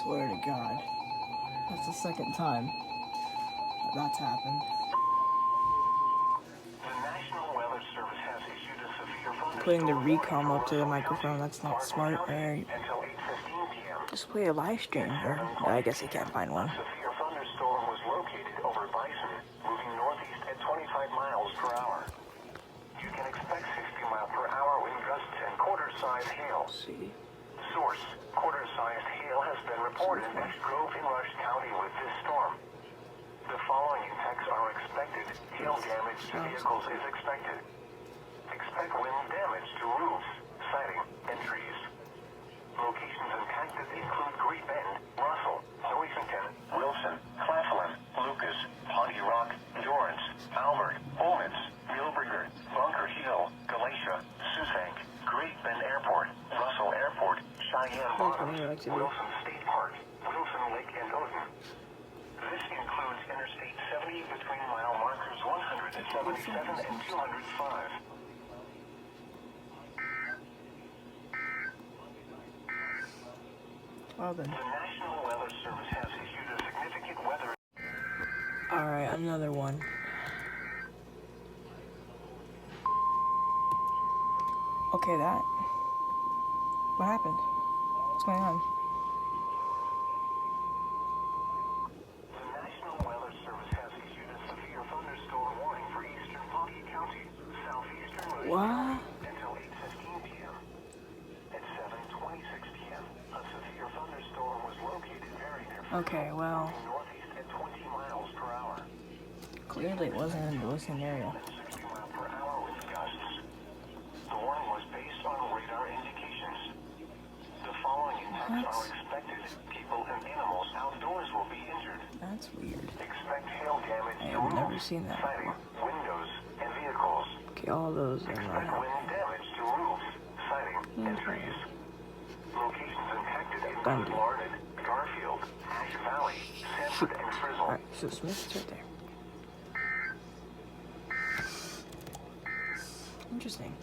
swear to God. That's the second time that's happened. The National Weather Service has issued a severe thunderstorm Putting the warning recom for up to the Russell microphone, County, that's not Clark smart. County, Alright. until 8:15 p.m. Just play a live stream, or I guess you can't find one. A severe thunderstorm was located over Bison, moving northeast at 25 miles per hour. You can expect 60 mile per hour wind gusts and quarter-sized hail. See. Source: quarter-sized hail has been reported in Beech Grove in Rush County with this storm. The following impacts are expected. Hail damage to vehicles is expected. Expect wind damage to roofs, siding, and trees. Locations impacted include Great Bend, Russell, Louisville, Wilson, Claflin, Lucas, Ponty Rock, Dorrance, Albert, Olmutz, Millburger, Bunker Hill, Galatia, Susank, Great Bend Airport, Russell Airport, Cheyenne Bottoms, Wilson State Park, Wilson Lake, and Odin. This includes Interstate 70 between mile markers 177 and 205. Well then. The National Weather Service has issued a significant weather. Alright, another one. Okay, that. What happened? What's going on? The National Weather Service has issued a severe thunderstorm warning for eastern Ponty County, southeastern Rush County, until 8:15 p.m. At 7:26 p.m., a severe thunderstorm was located very near Okay, well, northeast at 20 miles per hour. clearly it wasn't in the listening area. 60 mile per hour wind gusts. The warning was based on radar indications. The following impacts are expected. People and animals outdoors will be injured. That's weird. Expect hail damage I to have never roofs, seen that siding, before. windows, and vehicles. Okay, all those are not Expect wind damage to roofs, siding, and trees. Locations impacted include Gundy. Larned, Garfield, Ash Valley, Sanford, and Frizzle. Alright, so Smith's right there. Interesting.